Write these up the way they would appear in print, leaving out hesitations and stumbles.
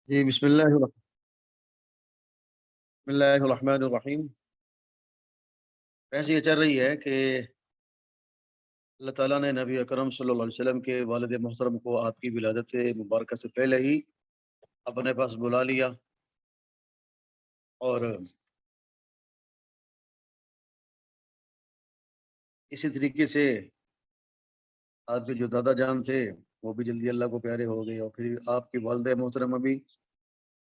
جی بسم اللہ الرحمن الرحیم۔ ایسے یہ چل رہی ہے کہ اللہ تعالیٰ نے نبی اکرم صلی اللہ علیہ وسلم کے والد محترم کو آپ کی ولادت سے مبارکہ سے پہلے ہی اپنے پاس بلا لیا، اور اسی طریقے سے آپ کے جو دادا جان تھے وہ بھی جلدی اللہ کو پیارے ہو گئے، اور پھر آپ کی والدہ محترمہ بھی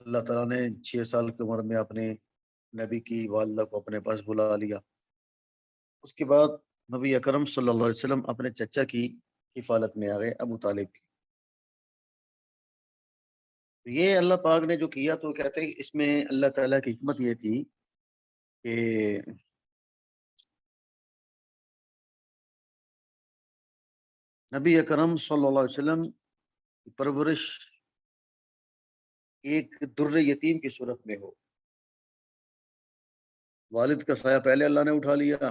اللہ تعالیٰ نے 6 سال کی عمر میں اپنے نبی کی والدہ کو اپنے پاس بلا لیا۔ اس کے بعد نبی اکرم صلی اللہ علیہ وسلم اپنے چچا کی حفالت میں آ گئے، ابو طالب کی۔ یہ اللہ پاک نے جو کیا تو کہتے ہیں اس میں اللہ تعالیٰ کی حکمت یہ تھی کہ نبی اکرم صلی اللہ علیہ وسلم کی پرورش ایک در یتیم کی صورت میں ہو۔ والد کا سایہ پہلے اللہ نے اٹھا لیا،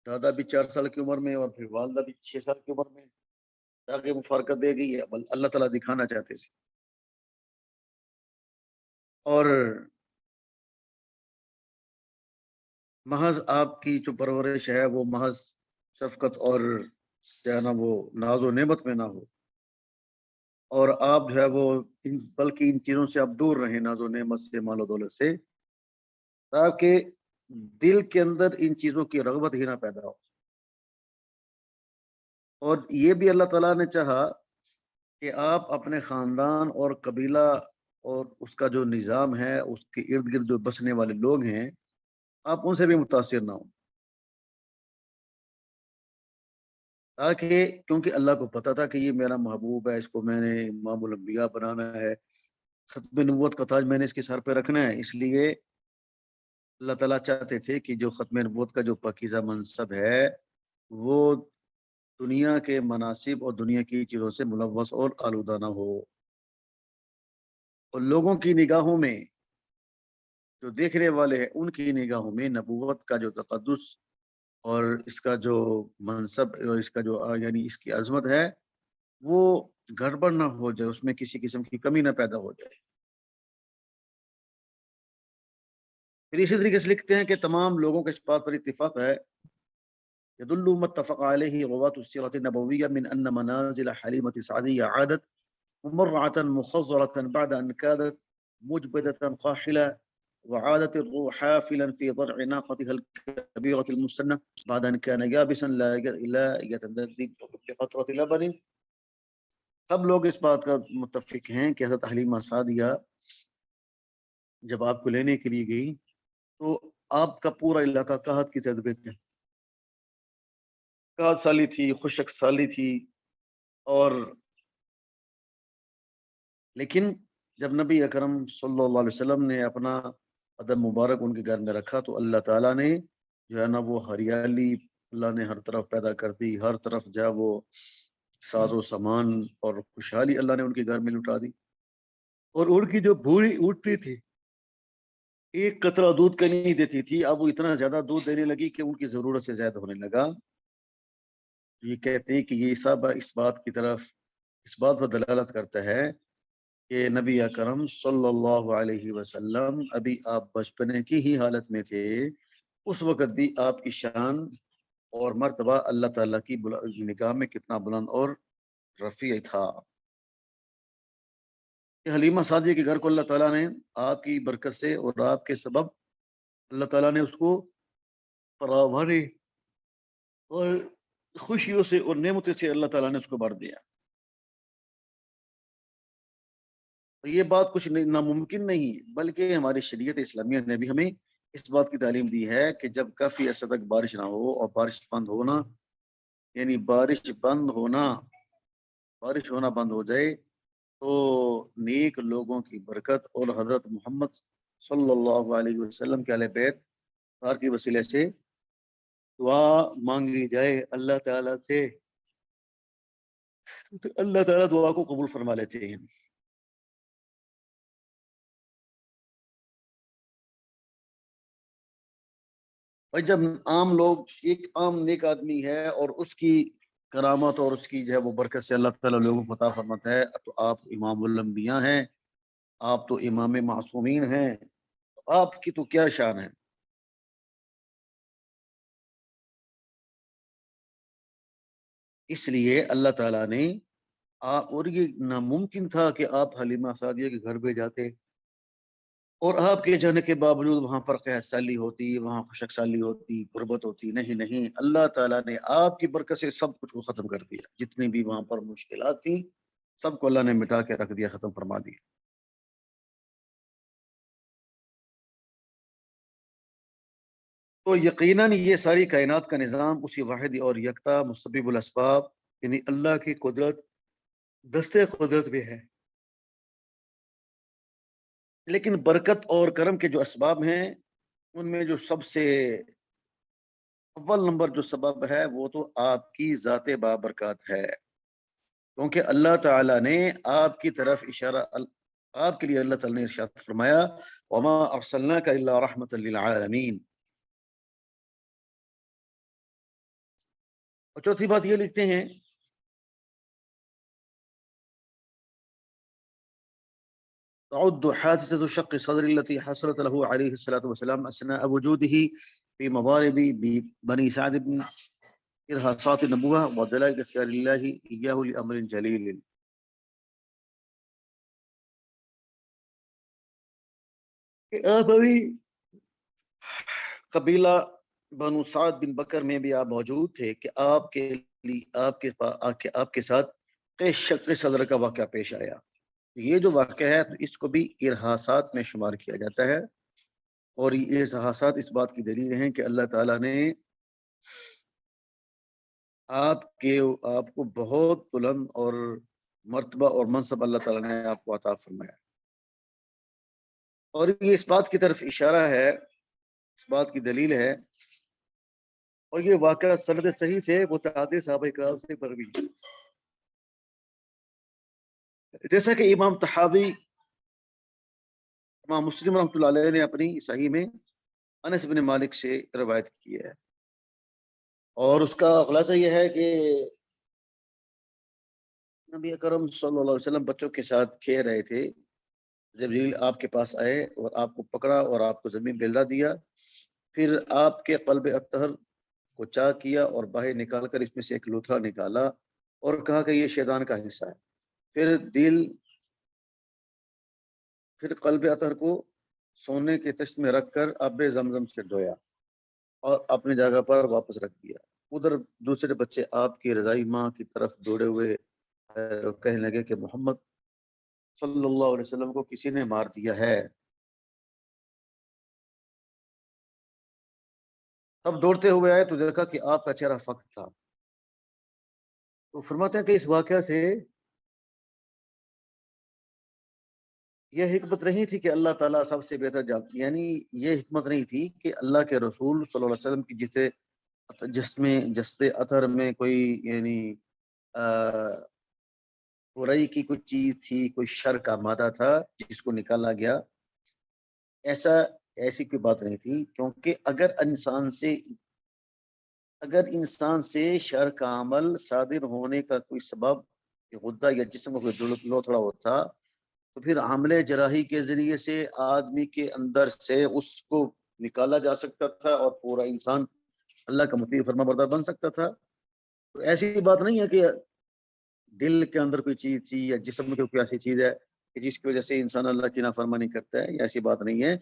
دادا بھی 4 سال کی عمر میں اور پھر والدہ بھی 6 سال کی عمر میں، تاکہ مفارقت دے گئی ہے اللہ تعالیٰ دکھانا چاہتے تھے۔ اور محض آپ کی جو پرورش ہے وہ محض شفقت اور جو ہے نا وہ ناز و نعمت میں نہ ہو، اور آپ جو ہے وہ بلکہ ان چیزوں سے آپ دور رہیں، ناز و نعمت سے، مال و دولت سے، تاکہ دل کے اندر ان چیزوں کی رغبت ہی نہ پیدا ہو۔ اور یہ بھی اللہ تعالیٰ نے چاہا کہ آپ اپنے خاندان اور قبیلہ اور اس کا جو نظام ہے، اس کے ارد گرد جو بسنے والے لوگ ہیں، آپ ان سے بھی متاثر نہ ہوں، تاکہ کیونکہ اللہ کو پتا تھا کہ یہ میرا محبوب ہے، اس کو میں نے امام الانبیاء بنانا ہے، ختم نبوت کا تاج میں نے اس کے سر پہ رکھنا ہے۔ اس لیے اللہ تعالیٰ چاہتے تھے کہ جو ختم نبوت کا جو پاکیزہ منصب ہے وہ دنیا کے مناصب اور دنیا کی چیزوں سے ملوث اور آلودہ نہ ہو، اور لوگوں کی نگاہوں میں، جو دیکھنے والے ہیں ان کی نگاہوں میں نبوت کا جو تقدس اور اس کا جو منصب اور اس کا جو یعنی اس کی عظمت ہے وہ گڑبڑ نہ ہو جائے، اس میں کسی قسم کی کمی نہ پیدا ہو جائے۔ پھر اسی طریقے سے لکھتے ہیں کہ تمام لوگوں کے اس بات پر اتفاق ہے، يدل ما اتفق عليه رواة السيرة النبوية من أن منازل حليمة سعدية عادت ممرعة مخضرة بعد أن كانت مجبدة قاحلة، وعادت الروح حافلا في ضرع ناقتها الكبيرة المسنة بعد أن كان يابسا لا يتذبذب بقطرة لبن۔ سب لوگ اس بات کا متفق ہیں کہ حضرت حلیمہ سعدیہ جب آپ کو لینے کے لیے گئی تو آپ کا پورا علاقہ قحط کی زد میں تھا، قحط سالی تھی، خشک سالی تھی، اور لیکن جب نبی اکرم صلی اللہ علیہ وسلم نے اپنا قدم مبارک ان کے گھر میں رکھا تو اللہ تعالیٰ نے جو ہے نا وہ ہریالی اللہ نے ہر طرف پیدا کر دی، ہر طرف جو ہے وہ ساز و سامان اور خوشحالی اللہ نے ان کے گھر میں لٹا دی، اور ان کی جو بھوری اونٹنی تھی ایک قطرہ دودھ کا نہیں دیتی تھی، اب وہ اتنا زیادہ دودھ دینے لگی کہ ان کی ضرورت سے زیادہ ہونے لگا۔ یہ کہتے ہیں کہ یہ سب اس بات کی طرف اس بات پر دلالت کرتا ہے کہ نبی اکرم صلی اللہ علیہ وسلم ابھی آپ بچپنے کی ہی حالت میں تھے، اس وقت بھی آپ کی شان اور مرتبہ اللہ تعالیٰ کی نگاہ میں کتنا بلند اور رفیع تھا کہ حلیمہ سعدیہ کے گھر کو اللہ تعالیٰ نے آپ کی برکت سے اور آپ کے سبب اللہ تعالیٰ نے اس کو فراوانی اور خوشیوں سے اور نعمتوں سے اللہ تعالیٰ نے اس کو بھر دیا۔ یہ بات کچھ ناممکن نہیں، بلکہ ہماری شریعت اسلامیہ نے بھی ہمیں اس بات کی تعلیم دی ہے کہ جب کافی عرصے تک بارش نہ ہو اور بارش بند ہونا، یعنی بارش ہونا بند ہو جائے تو نیک لوگوں کی برکت اور حضرت محمد صلی اللہ علیہ وسلم کے اہل بیت کی وسیلے سے دعا مانگی جائے اللہ تعالیٰ سے، تو اللہ تعالیٰ دعا کو قبول فرما لیتے ہیں۔ اور جب عام لوگ، ایک عام نیک آدمی ہے اور اس کی کرامت اور اس کی جو ہے وہ برکت سے اللہ تعالیٰ لوگوں کو عطا فرماتا ہے، تو آپ امام الانبیاء ہیں آپ تو امام معصومین ہیں، آپ کی تو کیا شان ہے؟ اس لیے اللہ تعالیٰ نے اور یہ ناممکن تھا کہ آپ حلیمہ سعدیہ کے گھر پہ جاتے اور آپ کے جانے کے باوجود وہاں پر قحط سالی ہوتی، وہاں خشک سالی ہوتی، غربت ہوتی. نہیں نہیں، اللہ تعالیٰ نے آپ کی برکت سے سب کچھ کو ختم کر دیا. جتنی بھی وہاں پر مشکلات تھیں سب کو اللہ نے مٹا کے رکھ دیا، ختم فرما دیا. تو یقیناً یہ ساری کائنات کا نظام اسی واحد اور یکتا مسبب الاسباب یعنی اللہ کی قدرت، دستے قدرت بھی ہے. لیکن برکت اور کرم کے جو اسباب ہیں ان میں جو سب سے اول نمبر جو سبب ہے وہ تو آپ کی ذات بابرکات ہے. کیونکہ اللہ تعالیٰ نے آپ کی طرف اشارہ، آپ کے لیے اللہ تعالیٰ نے ارشاد فرمایا وما ارسلناک الا رحمۃ للعالمین. اور چوتھی بات یہ لکھتے ہیں تعد حادثة شق صدر التي حصلت له عليه الصلاة والسلام أثناء وجوده في مضارب بني سعد بن إرهاصات النبوة ودلائل اختيار الله إياه لأمر جليل. کہ آپ ابھی قبیلہ بنو سعد بن بکر میں بھی آپ موجود تھے کہ آپ کے لیے آپ کے ساتھ شق صدر کا واقعہ پیش آیا. یہ جو واقعہ ہے تو اس کو بھی ارہاسات میں شمار کیا جاتا ہے، اور یہ ارہاسات اس بات کی دلیل ہیں کہ اللہ تعالیٰ نے آپ کو بہت بلند اور مرتبہ اور منصب اللہ تعالیٰ نے آپ کو عطا فرمایا. اور یہ اس بات کی طرف اشارہ ہے، اس بات کی دلیل ہے، اور یہ واقعہ سند صحیح سے متعدد صحابہ کرام سے مروی ہے. جیسا کہ امام طحاوی، امام مسلم رحمۃ اللہ علیہ نے اپنی صحیح میں انس بن مالک سے روایت کی ہے، اور اس کا خلاصہ یہ ہے کہ نبی اکرم صلی اللہ علیہ وسلم بچوں کے ساتھ کھیل رہے تھے. جبریل آپ کے پاس آئے اور آپ کو پکڑا اور آپ کو زمین پہ لا دیا. پھر آپ کے قلب اطہر کو چاک کیا اور باہر نکال کر اس میں سے ایک لوتھڑا نکالا اور کہا کہ یہ شیطان کا حصہ ہے. پھر قلب اطہر کو سونے کے تشت میں رکھ کر آب زمزم سے دھویا اور اپنی جگہ پر واپس رکھ دیا. ادھر دوسرے بچے آپ کی رضائی ماں کی طرف دوڑے ہوئے کہنے لگے کہ محمد صلی اللہ علیہ وسلم کو کسی نے مار دیا ہے. اب دوڑتے ہوئے آئے تو دیکھا کہ آپ کا چہرہ فقط تھا. تو فرماتے ہیں کہ اس واقعہ سے یہ حکمت نہیں تھی کہ اللہ تعالیٰ سب سے بہتر جانتی، یعنی یہ حکمت نہیں تھی کہ اللہ کے رسول صلی اللہ علیہ وسلم کی جستے اثر میں کوئی یعنی برائی کی کوئی چیز تھی، کوئی شر کا مادہ تھا جس کو نکالا گیا. ایسی کوئی بات نہیں تھی، کیونکہ اگر انسان سے شر کا عمل صادر ہونے کا کوئی سبب غدہ یا جسم کو لوتھڑا ہوتا تو پھر حملے جراحی کے ذریعے سے آدمی کے اندر سے اس کو نکالا جا سکتا تھا اور پورا انسان اللہ کا مطیع فرما بردار بن سکتا تھا. تو ایسی بات نہیں ہے کہ دل کے اندر کوئی چیز تھی یا جسم میں کوئی ایسی چیز ہے کہ جس کی وجہ سے انسان اللہ کی نافرمانی کرتا ہے، ایسی بات نہیں ہے.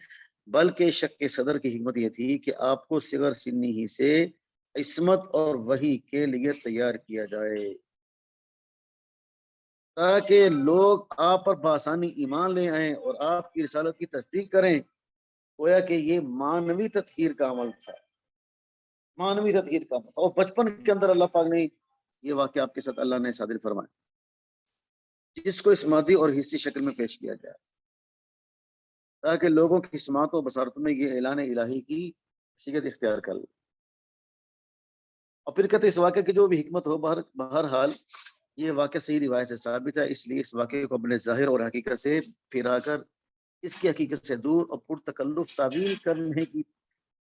بلکہ شق صدر کی حکمت یہ تھی کہ آپ کو صغر سنی ہی سے عصمت اور وحی کے لیے تیار کیا جائے تاکہ لوگ آپ پر بآسانی ایمان لے آئیں اور آپ کی رسالت کی تصدیق کریں. گویا کہ یہ مانوی تطہیر کا عمل تھا، مانوی تطہیر کا عمل. اور بچپن کے اندر اللہ پاک نے یہ واقعہ آپ کے ساتھ اللہ نے صادر فرمایا جس کو اس مادی اور حصی شکل میں پیش کیا جائے تاکہ لوگوں کی سماعت و بصارت میں یہ اعلان الہی کی صیغت اختیار کر لے. اور پھر کہتے اس واقعے کی جو بھی حکمت ہو، بہرحال یہ واقعہ صحیح روایت سے ثابت ہے، اس لیے اس واقعے کو اپنے ظاہر اور حقیقت سے پھرا کر اس کی حقیقت سے دور اور پرتکلف تعویل کرنے کی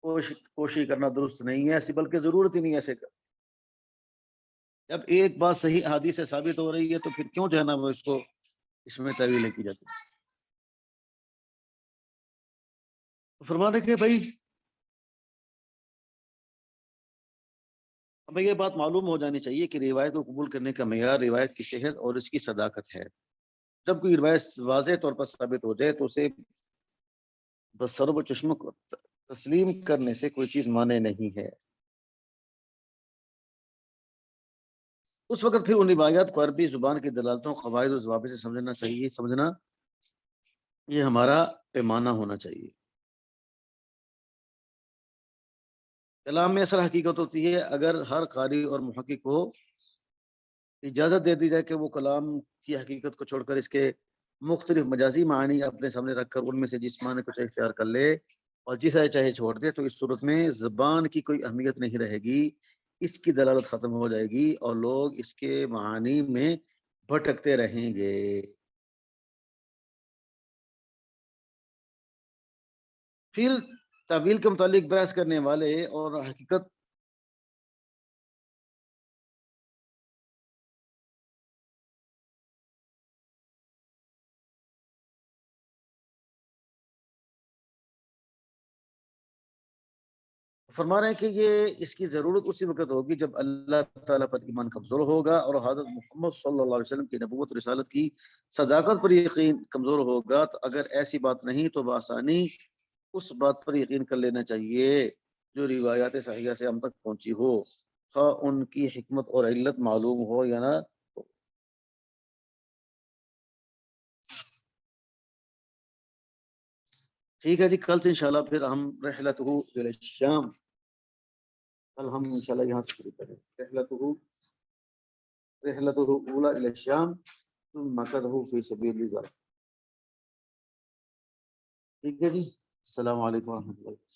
کوشش کرنا درست نہیں ہے، ایسی بلکہ ضرورت ہی نہیں ہے ایسے کا. جب ایک بات صحیح حدیث سے ثابت ہو رہی ہے تو پھر کیوں جو ہے نا وہ اس میں تعویل کی جاتی ہے. فرما رہے کہ بھائی ہمیں یہ بات معلوم ہو جانی چاہیے کہ روایت کو قبول کرنے کا معیار روایت کی صحت اور اس کی صداقت ہے. جب کوئی روایت واضح طور پر ثابت ہو جائے تو اسے بس سر و چشم کو تسلیم کرنے سے کوئی چیز مانے نہیں ہے. اس وقت پھر ان روایات کو عربی زبان کی دلالتوں قواعد و ضوابط سے سمجھنا چاہیے. سمجھنا یہ ہمارا پیمانہ ہونا چاہیے. کلام میں اصل حقیقت ہوتی ہے اگر ہر قاری اور محقق کو اجازت دے دی جائے کہ وہ کلام کی حقیقت کو چھوڑ کر اس کے مختلف مجازی معنی اپنے سامنے رکھ کر ان میں سے جس معنی کو اختیار کر لے اور جسے چاہے چھوڑ دے، تو اس صورت میں زبان کی کوئی اہمیت نہیں رہے گی، اس کی دلالت ختم ہو جائے گی اور لوگ اس کے معانی میں بھٹکتے رہیں گے. پھر تعویل کے متعلق بحث کرنے والے اور حقیقت فرما رہے ہیں کہ یہ اس کی ضرورت اسی وقت ہوگی جب اللہ تعالیٰ پر ایمان کمزور ہوگا اور حضرت محمد صلی اللہ علیہ وسلم کی نبوت رسالت کی صداقت پر یقین کمزور ہوگا. تو اگر ایسی بات نہیں تو بآسانی اس بات پر یقین کر لینا چاہیے جو روایات صحیحہ سے ہم تک پہنچی ہو، خواہ ان کی حکمت اور علت معلوم ہو یا نہ. ٹھیک ہے جی، کل سے انشاءاللہ پھر ہم رحلتہ الی الشام، کل ہم انشاءاللہ یہاں سے شروع کریں. رحلتہ اولی الی الشام ثم مکثہ فی سبیل اللہ. ٹھیک ہے جی، السلام علیکم ورحمۃ اللہ.